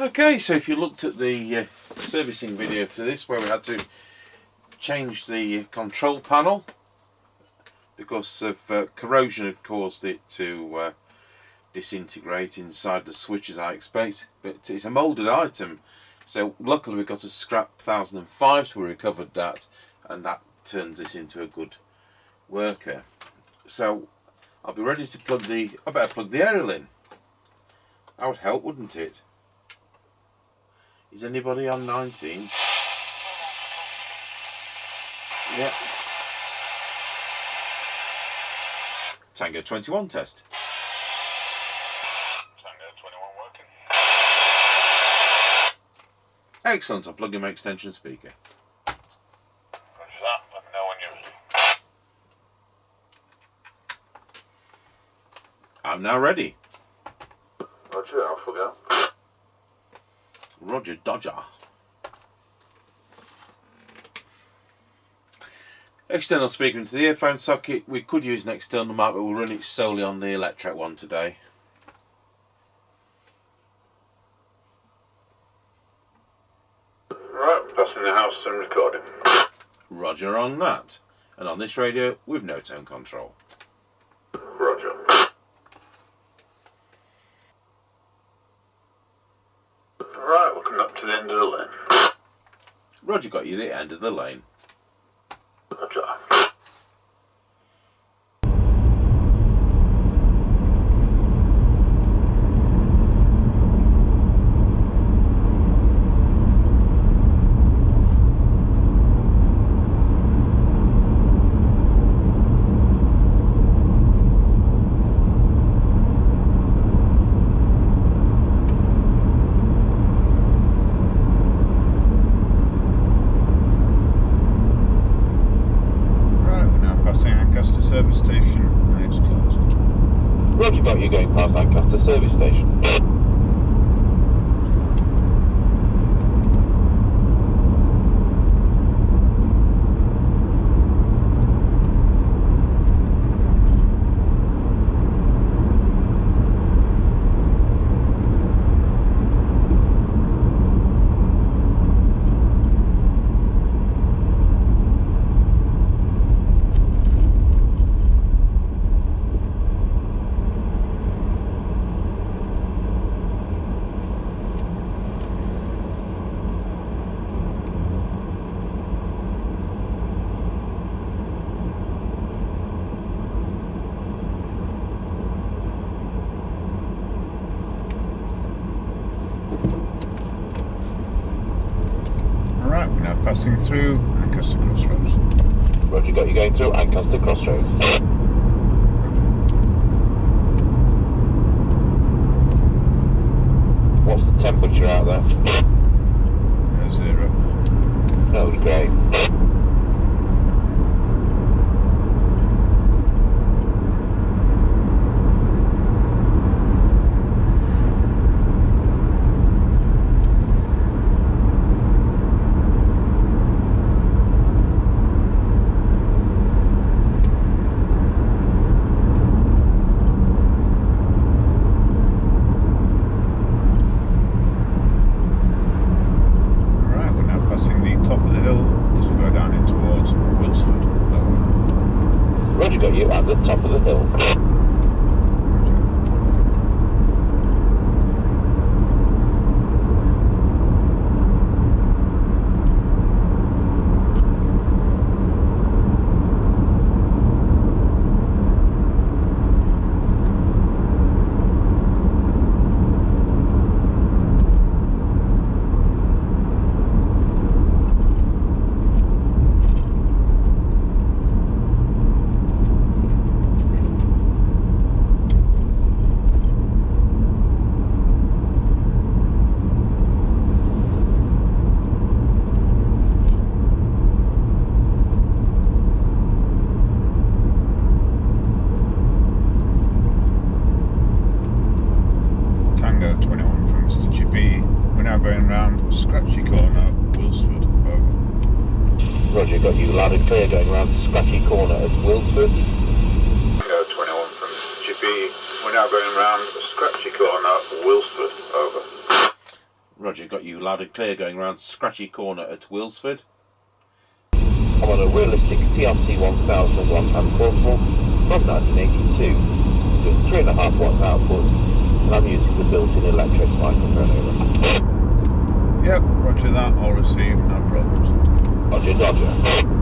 Okay, so if you looked at the servicing video for this, where we had to change the control panel because of corrosion had caused it to disintegrate inside the switch, as I expect, but it's a moulded item, so luckily we got a scrap 1005, so we recovered that, and that turns this into a good worker. So I'll be ready to plug I better plug the aerial in. That would help, wouldn't it? Is anybody on 19? Yeah. Tango 21 test. Tango 21 working. Excellent, I'll plug in my extension speaker. Roger that, let me know when you're ready. I'm now ready. Roger, I'll plug out. Roger Dodger. External speaker into the earphone socket. We could use an external mic, but we'll run it solely on the electric one today. Right, passing the house and recording. Roger on that. And on this radio, with no tone control. Roger. Right, we're coming up to the end of the lane. Roger got you the end of the lane. Roger. Service station and it's closed. Roger got you going past Lancaster service station. Passing through Ancaster Crossroads. Roger got you going through Ancaster Crossroads. What's the temperature out there? 0. Oh, great. Got you at the top of the hill. Tango 21 from Mr Chippie. We're now going round Scratchy Corner, Wilsford. Over. Roger, got you loud and clear going round Scratchy Corner at Wilsford. Tango 21 from Mr Chippie. We're now going round Scratchy Corner, Wilsford. Over. Roger, got you loud and clear going round Scratchy Corner at Wilsford. I'm on a realistic TRC1001 handheld from 1982 with 3.5 watts output, and I'm using the built-in electric microphone over. Yep, roger that, I'll receive, no problems. Roger, Dodger.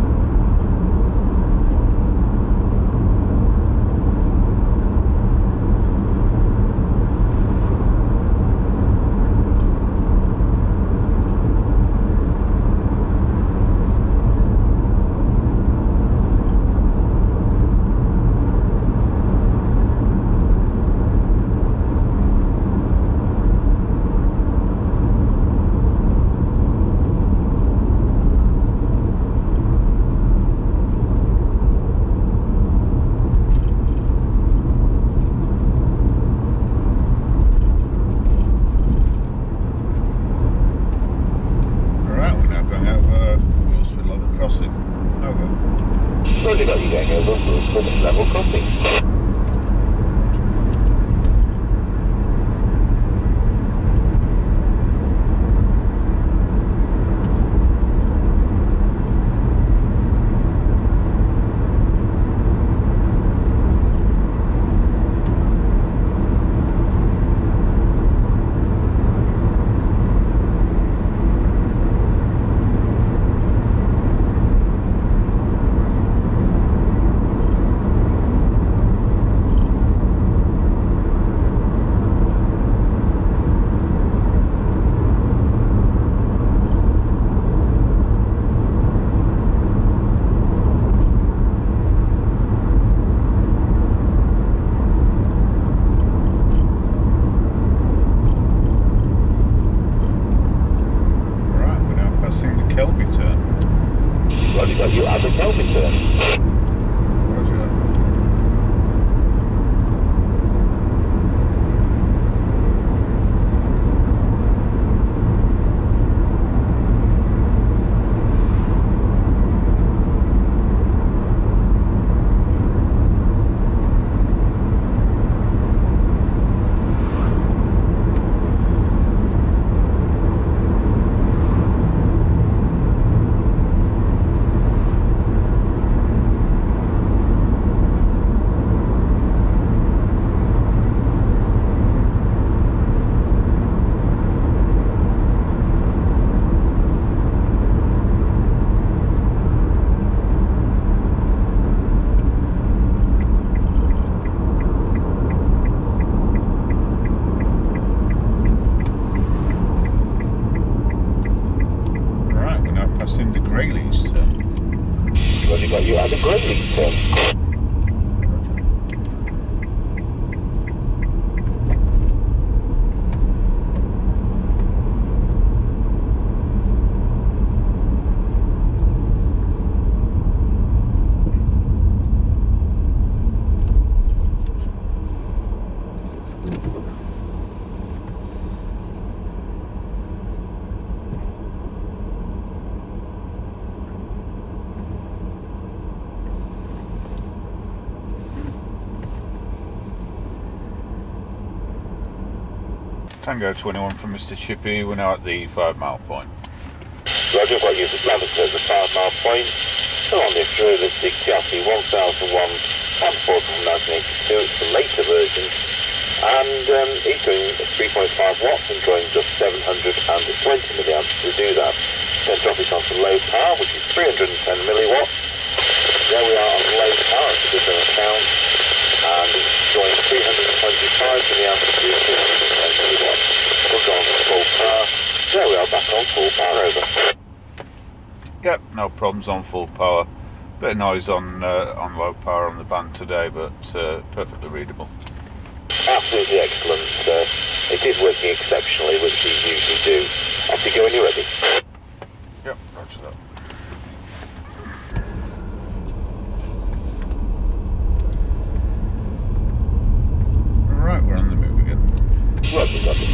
Roger, got you going over Wilsford level crossing. Roger, got you at the Kelby turn. Roger. Roger, got you at the Greyley's turn. Tango 21 from Mr Chippie, we're now at the 5 mile point. Roger, got you for Landers at the 5 mile point. So on this realistic TRC1001 transport from 1982, it's the later version. And it's doing 3.5 watts and drawing just 720 milliamps to do that. Then drop it onto low power, which is 310 milliwatts. There we are on low power, it's a good count. And it's drawing 325 milliamps to 210 milliwatts. We'll go on to full power. There we are, back on full power, over. Yep, no problems on full power. Bit of noise on low power on the band today, but perfectly readable. Absolutely excellent. It is working exceptionally, which we usually do. Off you go when you're ready. Yep, roger that. Right, we're on the move again. Roger, got it.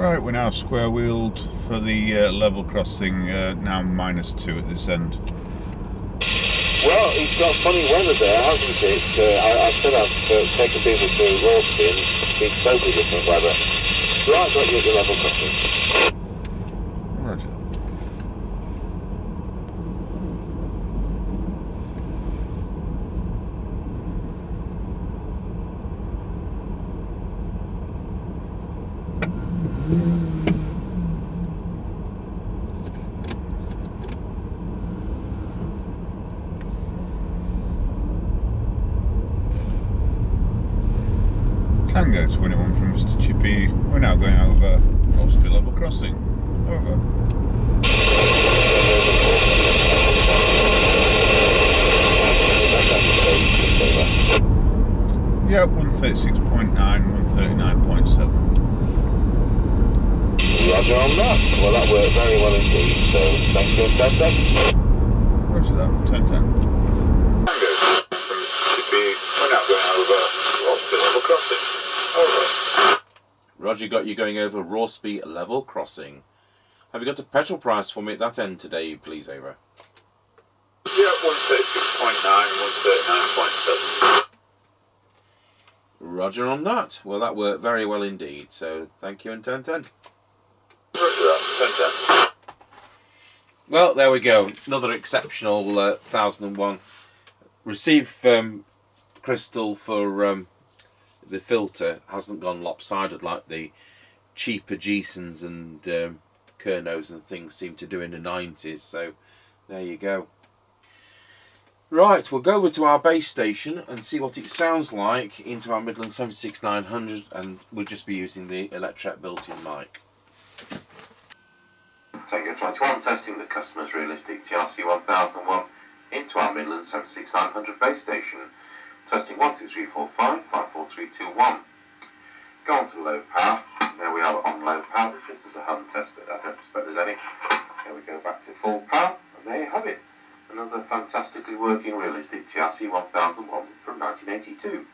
Right, we're now square wheeled for the level crossing, now -2 at this end. Well, it's got funny weather there, hasn't it? I said I've taken people to Rorsby and it's totally different weather. Right, got you at the level crossing. Roger. Tango 21 from Mr Chippie. We're now going over Rorsby level crossing. Over. Yeah, 136.9, 139.7. Roger on that. Well, that worked very well indeed, so thanks for 10 seconds. Roger that, 10-10. Tango from Chippie. We're now going over Rorsby level crossing. Over. Roger, got you going over Rorsby level crossing. Have you got a petrol price for me at that end today, please, Ava? Yeah, 136.9, 139.7. Roger on that. Well, that worked very well indeed, so thank you and 10-10. Roger that, 10-10. Well, there we go. Another exceptional 1001. Receive crystal for the filter hasn't gone lopsided like the cheaper Gsons and Kernos and things seem to do in the 90s, so there you go. Right, we'll go over to our base station and see what it sounds like into our Midland 76900, and we'll just be using the Electret built-in mic. Tango 21, testing the customer's realistic TRC1001 into our Midland 76900 base station. Testing 1, 2, 3, 4, 5, 5, 4, 3, 2, 1. Go on to low power. There we are on low power. This is a hand test, but I don't expect there's any. There we go back to full power, and there you have it. Another fantastically working realistic TRC1001 from 1982.